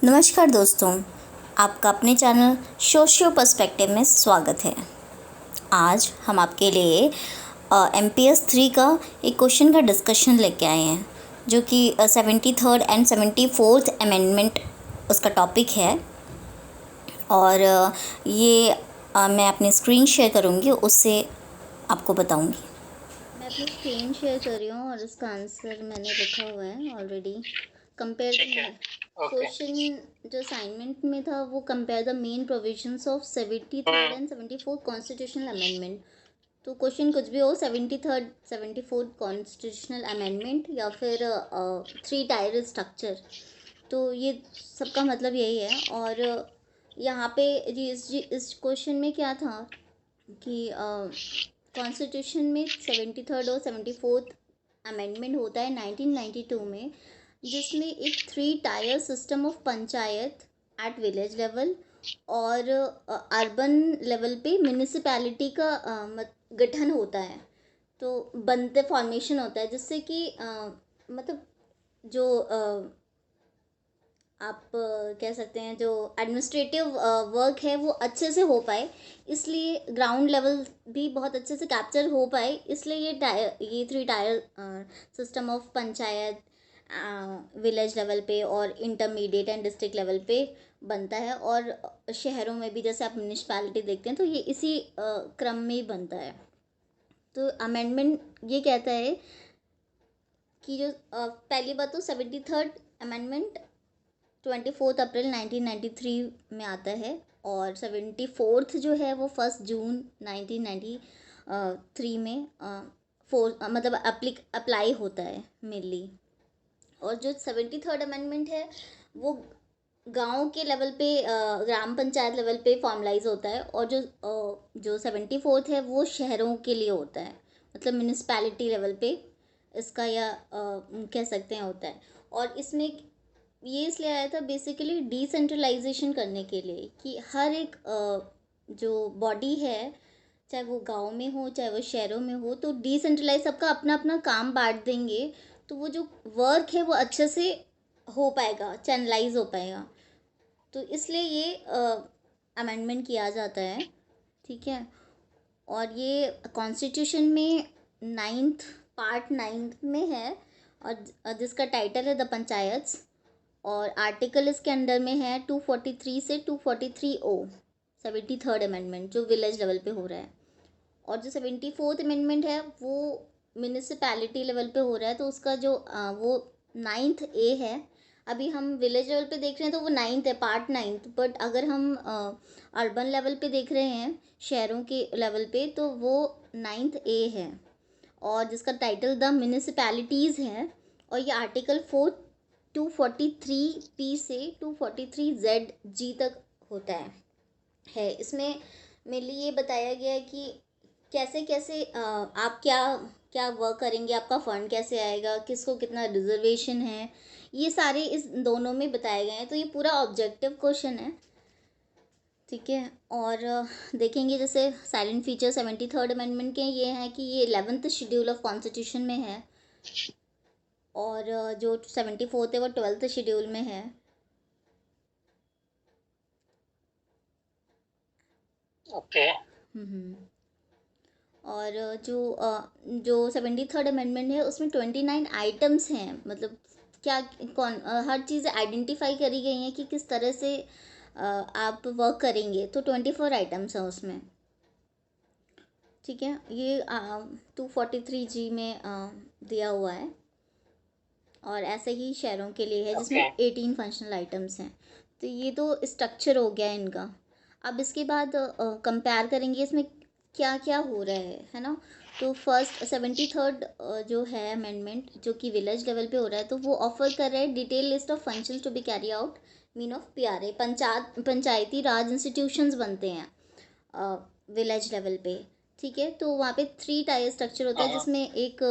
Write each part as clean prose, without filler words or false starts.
नमस्कार दोस्तों, आपका अपने चैनल सोशियो पर्सपेक्टिव में स्वागत है। आज हम आपके लिए MPS 3 का एक क्वेश्चन का डिस्कशन लेके आए हैं, जो कि 73rd एंड 74th अमेंडमेंट उसका टॉपिक है। और मैं अपनी स्क्रीन शेयर करूँगी, उससे आपको बताऊँगी। मैं अपनी स्क्रीन शेयर कर रही हूँ और इसका आंसर मैंने लिखा हुआ है ऑलरेडी। कंपेयर क्वेश्चन जो असाइनमेंट में था वो compare the main provisions of 73rd and 74th constitutional amendment. तो क्वेश्चन कुछ भी हो, 73rd 74th कॉन्स्टिट्यूशनल अमेंडमेंट या फिर 3 टायर स्ट्रक्चर, तो ये सबका मतलब यही है। और यहाँ पे इस क्वेश्चन में क्या था कि कॉन्स्टिट्यूशन में 73rd और 74th अमेंडमेंट होता है 1992 में, जिसमें एक 3 tier system of panchayat at village level और अर्बन लेवल पे म्यूनिसिपैलिटी का गठन होता है। तो बनते फॉर्मेशन होता है, जिससे कि मतलब जो आप कह सकते हैं जो एडमिनिस्ट्रेटिव वर्क है वो अच्छे से हो पाए, इसलिए ग्राउंड लेवल भी बहुत अच्छे से कैप्चर हो पाए, इसलिए ये 3 tier system of panchayat village level पे और इंटरमीडिएट एंड डिस्ट्रिक्ट लेवल पे बनता है। और शहरों में भी जैसे आप म्यूनिसिपैलिटी देखते हैं तो ये इसी क्रम में ही बनता है। तो अमेंडमेंट ये कहता है कि जो पहली बात तो 73rd अमेंडमेंट 24 अप्रैल 1993 में आता है, और 74th जो है वो 1 जून 1993 में मतलब अप्लाई होता है मेनली। और जो 73rd अमेंडमेंट है वो गांव के लेवल पे ग्राम पंचायत लेवल पे फॉर्मलाइज होता है, और जो 74th है वो शहरों के लिए होता है, मतलब म्यूनिसिपैलिटी लेवल पे इसका या कह सकते हैं होता है। और इसमें ये इसलिए आया था बेसिकली डिसेंट्रलाइजेशन करने के लिए, कि हर एक जो बॉडी है, चाहे वो गांव में हो चाहे वो शहरों में हो, तो डिसेंट्रलाइज सबका अपना अपना काम बांट देंगे, तो वो जो वर्क है वो अच्छे से हो पाएगा, चैनलाइज हो पाएगा। तो इसलिए ये अमेंडमेंट किया जाता है, ठीक है। और ये कॉन्स्टिट्यूशन में 9th पार्ट 9 में है, और जिसका टाइटल है द पंचायत्स। और आर्टिकल इसके अंडर में है 243 से 243O, 73rd अमेंडमेंट जो विलेज लेवल पे हो रहा है। और जो 74th अमेंडमेंट है वो म्यूनिसिपैलिटी लेवल पे हो रहा है, तो उसका जो वो 9th A है। अभी हम विलेज लेवल पे देख रहे हैं तो वो 9th है, पार्ट 9th। बट अगर हम अर्बन लेवल पे देख रहे हैं, शहरों के लेवल पे, तो वो 9th A है, और जिसका टाइटल द म्यूनिसिपैलिटीज़ है। और ये आर्टिकल 243P से 243ZG तक होता है। इसमें मेनली ये बताया गया है कि कैसे कैसे आप क्या क्या वर्क करेंगे, आपका फंड कैसे आएगा, किसको कितना रिजर्वेशन है, ये सारे इस दोनों में बताए गए हैं। तो ये पूरा ऑब्जेक्टिव क्वेश्चन है, ठीक है। और देखेंगे जैसे साइलेंट फीचर 73rd अमेंडमेंट के ये हैं कि ये 11th शेड्यूल ऑफ कॉन्स्टिट्यूशन में है, और जो 74th है वो 12th शेड्यूल में है। ओके। और जो 73rd अमेंडमेंट है उसमें 29 आइटम्स हैं, मतलब क्या हर चीज़ आइडेंटिफाई करी गई हैं कि किस तरह से आप वर्क करेंगे। तो 24 आइटम्स हैं उसमें, ठीक है। ये 243G में दिया हुआ है, और ऐसे ही शहरों के लिए है जिसमें 18 फंक्शनल आइटम्स हैं। तो ये तो स्ट्रक्चर हो गया इनका। अब इसके बाद कंपेयर करेंगे इसमें क्या क्या हो रहा है ना। तो फर्स्ट 73rd जो है अमेंडमेंट, जो कि विलेज लेवल पे हो रहा है, तो वो ऑफर कर रहा है detail list of functions to be carry out mean of PRA। Panchayati Raj institutions बनते हैं विलेज लेवल पे, ठीक है। तो वहाँ पे 3 टायर स्ट्रक्चर होता है, जिसमें एक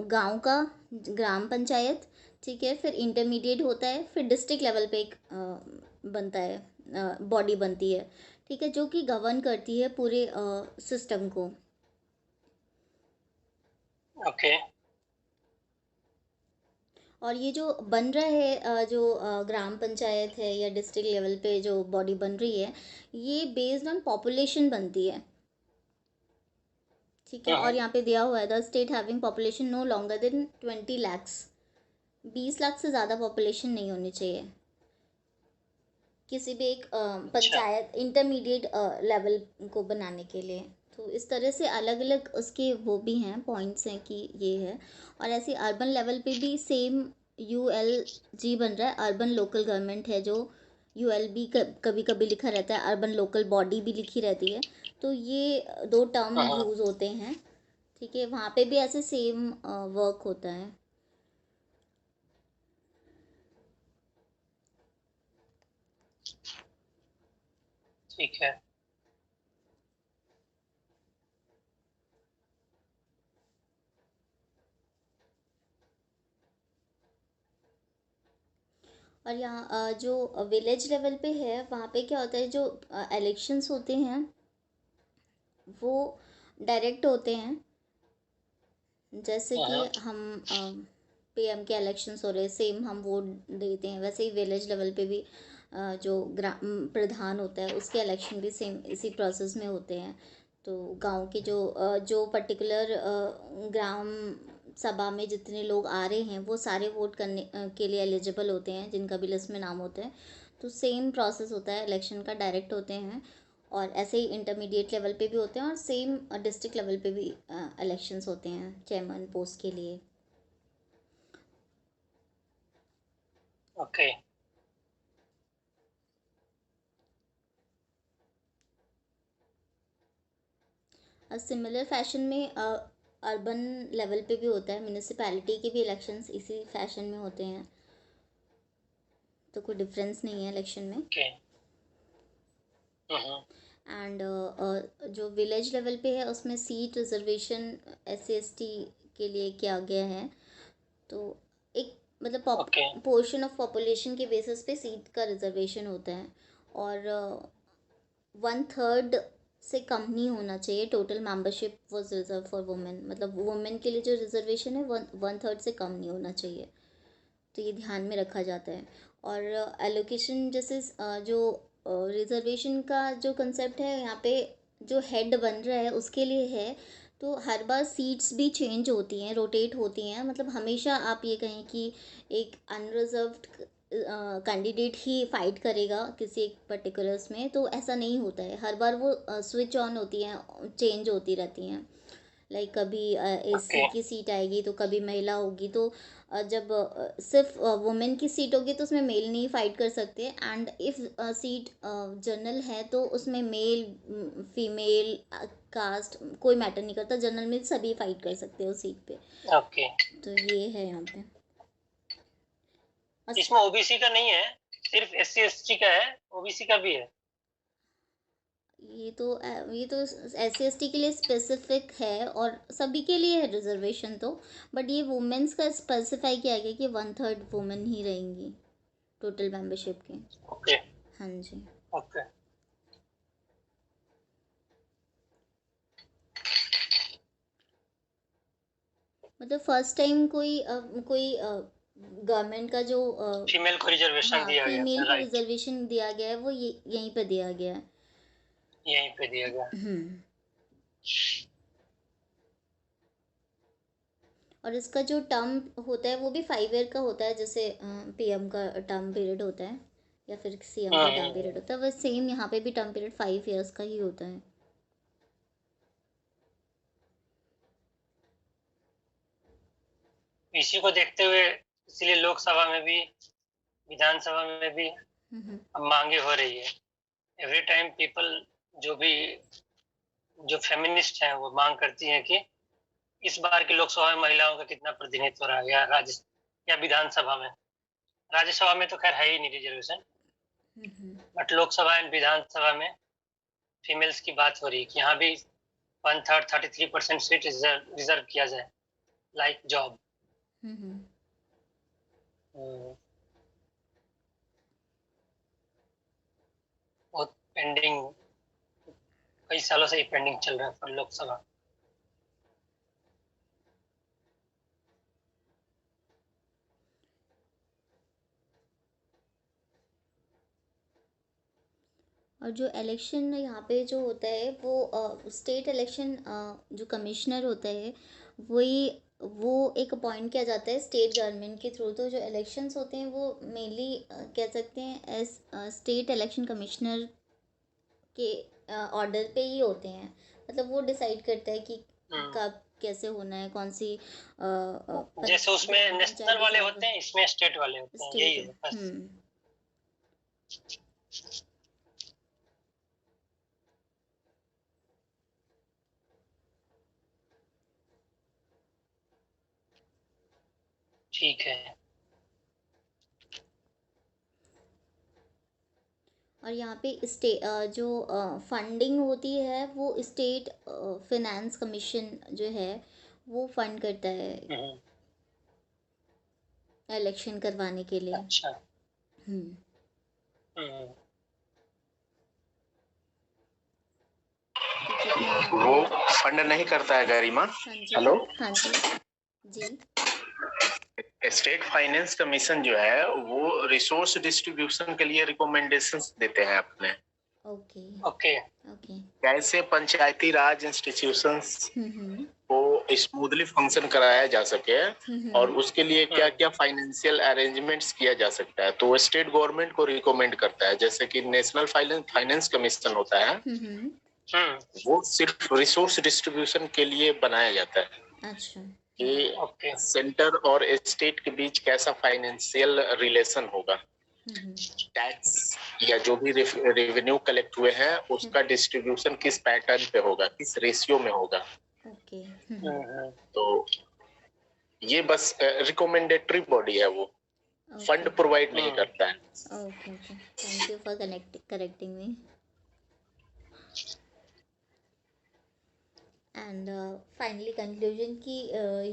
गांव का ग्राम पंचायत, ठीक है, फिर इंटरमीडिएट होता है, फिर डिस्ट्रिक्ट लेवल पे एक बनता है, बॉडी बनती है, ठीक है, जो कि गवर्न करती है पूरे सिस्टम को। ओके। और ये जो बन रहा है जो ग्राम पंचायत है या डिस्ट्रिक्ट लेवल पे जो बॉडी बन रही है, ये बेस्ड ऑन पॉपुलेशन बनती है, ठीक है। और यहाँ पे दिया हुआ है the state having population no longer than 20 lakhs, 20 lakh से ज़्यादा पॉपुलेशन नहीं होनी चाहिए किसी भी एक अच्छा पंचायत इंटरमीडिएट लेवल को बनाने के लिए। तो इस तरह से अलग अलग उसके वो भी हैं, पॉइंट्स हैं कि ये है। और ऐसे अर्बन लेवल पे भी सेम ULG बन रहा है, अर्बन लोकल गवर्नमेंट है, जो ULB कभी कभी लिखा रहता है, अर्बन लोकल बॉडी भी लिखी रहती है। तो ये दो टर्म हाँ यूज़ होते हैं, ठीक है। वहाँ पे भी ऐसे सेम वर्क होता है। ठीक है। और यहाँ जो विलेज लेवल पे है, वहाँ पे क्या होता है, जो इलेक्शंस होते हैं वो डायरेक्ट होते हैं। जैसे कि हाँ हम PM के इलेक्शंस हो रहे, सेम हम वोट देते हैं, वैसे ही विलेज लेवल पे भी जो ग्राम प्रधान होता है उसके इलेक्शन भी सेम इसी प्रोसेस में होते हैं। तो गांव के जो पर्टिकुलर ग्राम सभा में जितने लोग आ रहे हैं वो सारे वोट करने के लिए एलिजिबल होते हैं, जिनका भी लिस्ट में नाम होता है। तो सेम प्रोसेस होता है, इलेक्शन का डायरेक्ट होते हैं। और ऐसे ही इंटरमीडिएट लेवल पे भी होते हैं, और सेम डिस्ट्रिक्ट लेवल पे भी इलेक्शंस होते हैं चेयरमैन पोस्ट के लिए। ओके। सिमिलर फैशन में अर्बन लेवल पे भी होता है, म्यूनिसिपैलिटी के भी इलेक्शंस इसी फैशन में होते हैं। तो कोई डिफरेंस नहीं है इलेक्शन में। ओके। हम्म। एंड जो विलेज लेवल पे है उसमें सीट रिजर्वेशन SC ST के लिए किया गया है। तो एक मतलब ओके। पोर्शन ऑफ पॉपुलेशन के बेसिस पे सीट का रिजर्वेशन होता है। और 1/3 से कम नहीं होना चाहिए total membership was reserve for women, मतलब वुमेन के लिए जो रिजर्वेशन है 1/3 से कम नहीं होना चाहिए। तो ये ध्यान में रखा जाता है। और एलोकेशन जैसे जो रिजर्वेशन का जो कंसेप्ट है यहाँ पे, जो हेड बन रहा है उसके लिए है। तो हर बार सीट्स भी चेंज होती हैं, रोटेट होती हैं, मतलब हमेशा आप ये कहें कि एक अनरिजर्व्ड कैंडिडेट ही फाइट करेगा किसी एक पर्टिकुलर्स में, तो ऐसा नहीं होता है। हर बार वो स्विच ऑन होती हैं, चेंज होती रहती हैं। लाइक कभी ओके। SC की सीट आएगी तो कभी महिला होगी। तो जब सिर्फ वुमेन की सीट होगी तो उसमें मेल नहीं फाइट कर सकते। एंड इफ़ सीट जनरल है तो उसमें मेल फीमेल कास्ट कोई मैटर नहीं करता, जनरल में सभी फाइट कर सकते हैं उस सीट पे। ओके। तो ये है यहाँ पे। इसमें OBC का नहीं है, सिर्फ SC ST का है, OBC का भी है। ये तो SC ST के लिए स्पेसिफिक है और सभी के लिए है रिजर्वेशन तो। बट ये वुमेन्स का स्पेसिफाई किया गया कि 1/3 वुमेन ही रहेंगी टोटल मेंबरशिप के। ओके। हाँ जी। ओके। मतलब फर्स्ट टाइम कोई गवर्नमेंट का जो फीमेल को रिजर्वेशन हाँ, दिया गया था, फीमेल को राइट। रिजर्वेशन दिया गया है, वो यहीं पे दिया गया है। यहीं पे दिया गया। हम्म। और इसका जो टर्म होता है वो भी 5 ईयर का होता है, जैसे PM का टर्म पीरियड होता है या फिर CM का टर्म हम्म। पीरियड होता है, वह सेम यहाँ पे भी टर्म पीरियड 5 ईयर्स का ही होता है। इसी को देखते हुए इसलिए लोकसभा में भी, विधानसभा में भी हम्म। अब मांगे हो रही है। एवरी टाइम पीपल, जो भी जो फेमिनिस्ट हैं वो मांग करती हैं कि इस बार की लोकसभा में महिलाओं का कितना प्रतिनिधित्व रहा, या राज्य या विधानसभा में। राज्यसभा में तो खैर है ही नहीं reservation, hmm. But Lok Sabha and Vidhan Sabha में फीमेल्स की बात हो रही है कि यहाँ भी 1/3 33% सीट रिजर्व किया जाए, लाइक जॉब। हम्म। बहुत पेंडिंग, कई सालों से ही पेंडिंग चल रहा है फॉर लोकसभा। और जो इलेक्शन यहाँ पे जो होता है वो स्टेट इलेक्शन जो कमिश्नर होता है वही वो एक अपॉइंट किया जाता है स्टेट गवर्नमेंट के थ्रू। तो जो इलेक्शंस होते हैं वो मेनली कह सकते हैं एज स्टेट इलेक्शन कमिश्नर के ऑर्डर पे ही होते हैं। मतलब वो डिसाइड करता है कि कब कैसे होना है, कौन सी जैसे उसमें ग्राम नेशनल पंचायत वाले डिसाइड होते हैं, इसमें स्टेट वाले होते हैं, यही स्टेट। है बस। ठीक है। और यहाँ पे जो फंडिंग होती है वो स्टेट फिनेंस कमीशन जो है वो फंड करता है इलेक्शन करवाने के लिए। अच्छा। हम्म। हम्म। तो जितना वो फंड नहीं करता है गरिमा। हाँ जी। हेलो। हाँ जी जी। स्टेट फाइनेंस कमीशन जो है वो रिसोर्स डिस्ट्रीब्यूशन के लिए रिकमेंडेशंस देते हैं अपने। Okay okay. ओके। कैसे पंचायती राज इंस्टीट्यूशंस को स्मूथली फंक्शन कराया जा सके और उसके लिए क्या क्या फाइनेंशियल अरेंजमेंट्स किया जा सकता है, तो वो स्टेट गवर्नमेंट को रिकमेंड करता है। जैसे कि नेशनल फाइनेंस कमीशन होता है, वो सिर्फ रिसोर्स डिस्ट्रीब्यूशन के लिए बनाया जाता है। अच्छा। कि सेंटर और स्टेट के बीच कैसा फाइनेंशियल रिलेशन होगा, टैक्स या जो भी रेवेन्यू कलेक्ट हुए हैं उसका डिस्ट्रीब्यूशन किस पैटर्न पे होगा, किस रेशियो में होगा। ओके। तो ये बस रिकमेंडेटरी बॉडी है, वो फंड प्रोवाइड नहीं करता है। Okay okay, thank you for correcting me. And finally conclusion की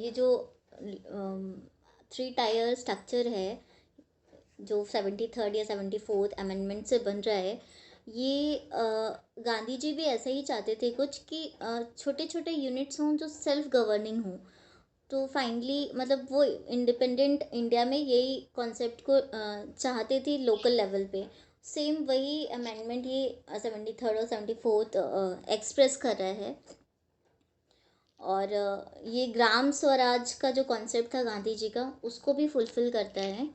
ये जो 3 टायर स्ट्रक्चर है जो 73rd या 74th अमेंडमेंट से बन रहा है, ये गांधी जी भी ऐसा ही चाहते थे कुछ कि छोटे छोटे यूनिट्स हों जो सेल्फ गवर्निंग हों। तो फाइनली मतलब वो इंडिपेंडेंट इंडिया में यही कॉन्सेप्ट को चाहते थे लोकल लेवल पे। सेम वही अमेंडमेंट ये 73rd और 74th एक्सप्रेस कर रहा है। और ये ग्राम स्वराज का जो कॉन्सेप्ट था गांधी जी का उसको भी फुलफिल करता है।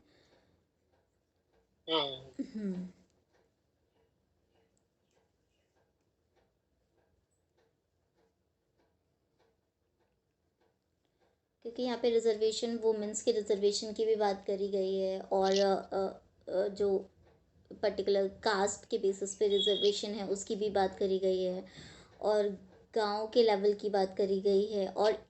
क्योंकि यहाँ पे रिजर्वेशन वुमेंस के रिजर्वेशन की भी बात करी गई है, और जो पर्टिकुलर कास्ट के बेसिस पे रिजर्वेशन है उसकी भी बात करी गई है, और गांव के लेवल की बात करी गई है, और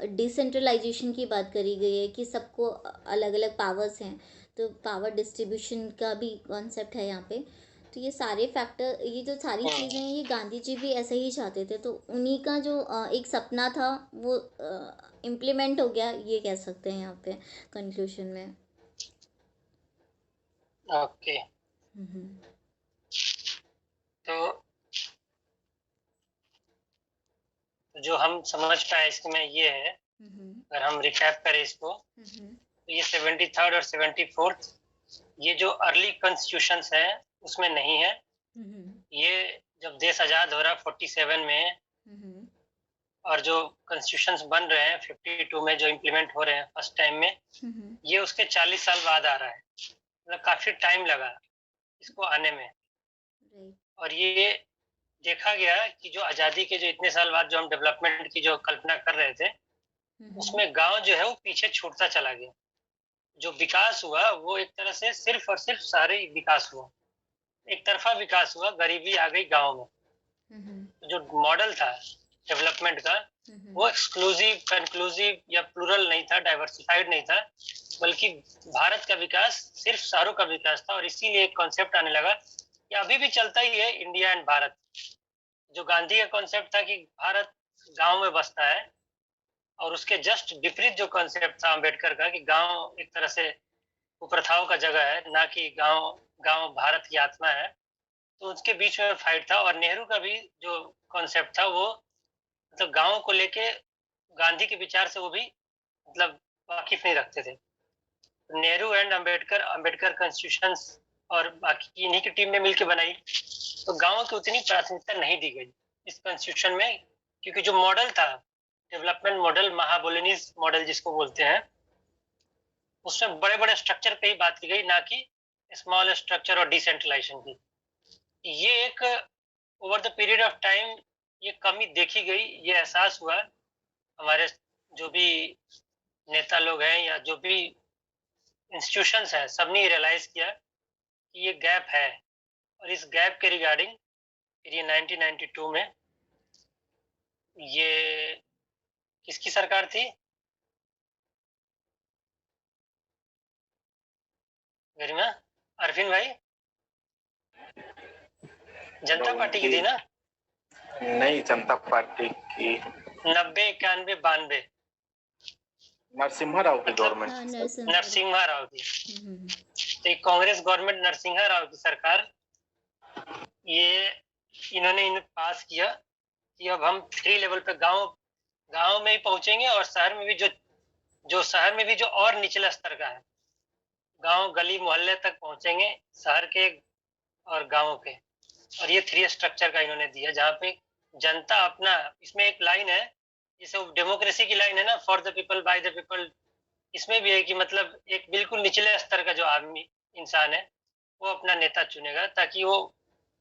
डिसेंट्रलाइजेशन की बात करी गई है कि सबको अलग अलग पावर्स हैं, तो पावर डिस्ट्रीब्यूशन का भी कॉन्सेप्ट है यहाँ पे। तो ये सारे फैक्टर, ये जो सारी चीज़ें हैं, ये गांधी जी भी ऐसे ही चाहते थे। तो उन्हीं का जो एक सपना था वो इम्प्लीमेंट हो गया, ये कह सकते हैं यहाँ पे कंक्लूजन में। ओके। तो जो हम समझ पाए इसमें ये है, अगर हम रिकैप करें इसको, तो ये 73rd और 74th ये जो अर्ली कॉन्स्टिट्यूशंस है उसमें नहीं है। ये जब देश आजाद हो रहा 47 में, और जो कॉन्स्टिट्यूशंस बन रहे हैं 52 में जो इम्प्लीमेंट हो रहे हैं फर्स्ट टाइम में, ये उसके 40 साल बाद आ रहा है। मतलब काफी टाइम लगा इसको आने में। और ये देखा गया कि जो आज़ादी के जो इतने साल बाद जो हम डेवलपमेंट की जो कल्पना कर रहे थे, उसमें गांव जो है वो पीछे छूटता चला गया। जो विकास हुआ वो एक तरह से सिर्फ और सिर्फ शहरी विकास हुआ, एक तरफा विकास हुआ, गरीबी आ गई गांव में। जो मॉडल था डेवलपमेंट का वो एक्सक्लूसिव, कंक्लूसिव या प्लूरल नहीं था, डाइवर्सिफाइड नहीं था, बल्कि भारत का विकास सिर्फ शहरों का विकास था। और इसीलिए एक कॉन्सेप्ट आने लगा कि अभी भी चलता ही है, इंडिया एंड भारत। जो गांधी का कॉन्सेप्ट था कि भारत गांव में बसता है, और उसके जस्ट विपरीत जो कॉन्सेप्ट था अंबेडकर का कि गांव एक तरह से कुप्रथाओं का जगह है, ना कि गांव गांव भारत की आत्मा है। तो उसके बीच में फाइट था। और नेहरू का भी जो कॉन्सेप्ट था वो मतलब गांव को लेके गांधी के विचार से वो भी मतलब वाकिफ नहीं रखते थे। नेहरू एंड अंबेडकर कॉन्स्टिट्यूशन और बाकी इन्हीं की टीम ने मिलकर बनाई। तो गाँव को उतनी प्राथमिकता नहीं दी गई इस कॉन्स्टिट्यूशन में, क्योंकि जो मॉडल था, डेवलपमेंट मॉडल, महाबोलिनीज मॉडल जिसको बोलते हैं, उसमें बड़े-बड़े स्ट्रक्चर पे ही बात की गई, ना कि स्मॉल स्ट्रक्चर और डिसेंट्रलाइजेशन की। ये एक over the period of time ये कमी देखी गई, ये एहसास हुआ हमारे जो भी नेता लोग हैं या जो भी इंस्टीट्यूशंस हैं, सबने रियलाइज किया कि ये गैप है। और इस गैप के रिगार्डिंग फिर ये 1992 में ये किसकी सरकार थी? गरिमा, अरविंद भाई, जनता पार्टी की थी ना? नहीं, जनता पार्टी की 90, 91, 92 नरसिम्हा राव की गवर्नमेंट। नरसिम्हा राव की। तो ये कांग्रेस गवर्नमेंट, नरसिम्हा राव की सरकार, ये इन्होंने पास किया कि अब हम 3 लेवल पे गांव में ही पहुंचेंगे, और शहर में भी जो शहर में भी जो और निचला स्तर का है, गांव गली मोहल्ले तक पहुंचेंगे, शहर के और गांवों के। और ये 3 स्ट्रक्चर का इन्होंने दिया, जहाँ पे जनता अपना, इसमें एक लाइन है जैसे डेमोक्रेसी की लाइन है ना, for the people by the people, इसमें भी है कि मतलब एक बिल्कुल निचले स्तर का जो आदमी इंसान है वो अपना नेता चुनेगा, ताकि वो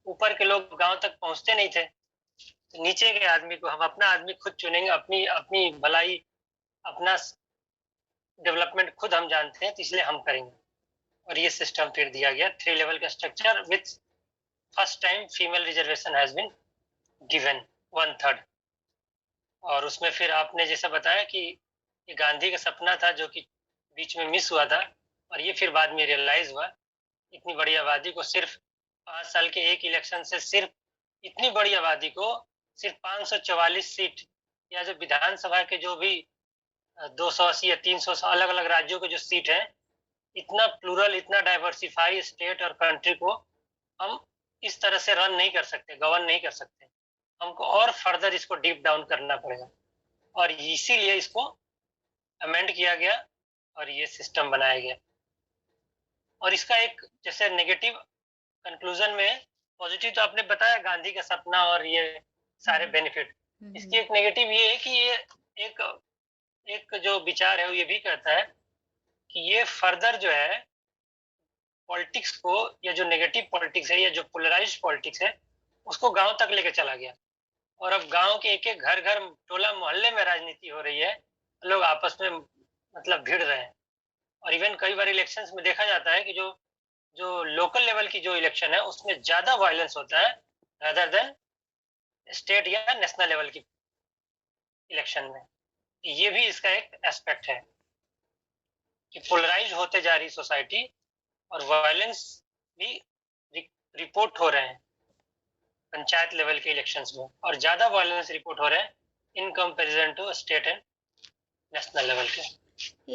ऊपर के लोग गांव तक पहुंचते नहीं थे, तो नीचे के आदमी को, हम अपना आदमी खुद चुनेंगे, अपनी भलाई, अपना डेवलपमेंट खुद हम जानते हैं, तो इसलिए हम करेंगे। और ये सिस्टम फिर दिया गया 3 लेवल का structure, with first time female reservation has been given 1/3। और उसमें फिर आपने जैसा बताया कि ये गांधी का सपना था जो कि बीच में मिस हुआ था, और ये फिर बाद में रियलाइज हुआ। इतनी बड़ी आबादी को सिर्फ 5 साल के एक इलेक्शन से, सिर्फ इतनी बड़ी आबादी को सिर्फ 544 सीट, या जो विधानसभा के जो भी 280 या 300 अलग अलग राज्यों के जो सीट है, इतना प्लूरल, इतना डाइवर्सिफाई स्टेट और कंट्री को हम इस तरह से रन नहीं कर सकते, गवर्न नहीं कर सकते। हमको और फर्दर इसको डीप डाउन करना पड़ेगा, और इसीलिए इसको अमेंड किया गया और ये सिस्टम बनाया गया। और इसका एक जैसे नेगेटिव कंक्लूजन में, पॉजिटिव तो आपने बताया गांधी का सपना और ये सारे बेनिफिट, इसकी एक नेगेटिव ये है कि ये एक जो विचार है वो ये भी कहता है कि ये फर्दर जो है पॉलिटिक्स को, या जो नेगेटिव पॉलिटिक्स है या जो पोलराइज्ड पॉलिटिक्स है, उसको गांव तक लेके चला गया। और अब गांव के एक एक घर टोला मोहल्ले में राजनीति हो रही है, लोग आपस में मतलब भिड़ रहे हैं। और इवन कई बार इलेक्शंस में देखा जाता है कि जो लोकल लेवल की जो इलेक्शन है उसमें ज्यादा वायलेंस होता है रादर देन स्टेट या नेशनल लेवल की इलेक्शन में। ये भी इसका एक एस्पेक्ट है कि पोलराइज होते जा रही सोसाइटी, और वायलेंस भी रिपोर्ट हो रहे हैं पंचायत लेवल के इलेक्शंस में, और ज्यादा वायलेंस रिपोर्ट हो रहे हैं in comparison to state and national level के।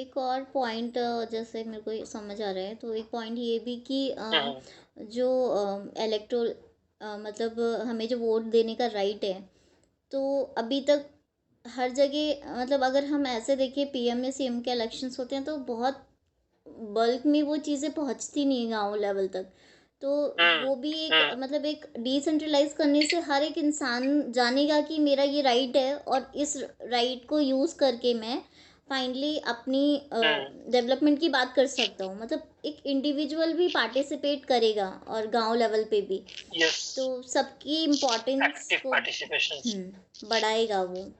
एक और पॉइंट जैसे मेरे को समझ आ रहा है, तो एक पॉइंट ये भी कि जो इलेक्टोरल मतलब हमें जो वोट देने का राइट है, तो अभी तक हर जगह, मतलब अगर हम ऐसे देखें पीएम या सीएम के इलेक्शंस होते हैं तो बहुत बल्क में वो चीज़ें पहुंचती नहीं है गाँव लेवल तक। तो वो भी एक मतलब एक डिसेंट्रलाइज करने से हर एक इंसान जानेगा कि मेरा ये राइट है, और इस राइट को यूज़ करके मैं फाइनली अपनी डेवलपमेंट की बात कर सकता हूँ। मतलब एक इंडिविजुअल भी पार्टिसिपेट करेगा और गांव लेवल पे भी, तो सबकी इम्पोर्टेंस को बढ़ाएगा वो।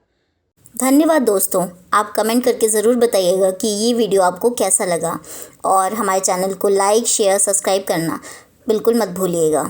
धन्यवाद दोस्तों, आप कमेंट करके ज़रूर बताइएगा कि ये वीडियो आपको कैसा लगा, और हमारे चैनल को लाइक, शेयर, सब्सक्राइब करना बिल्कुल मत भूलिएगा।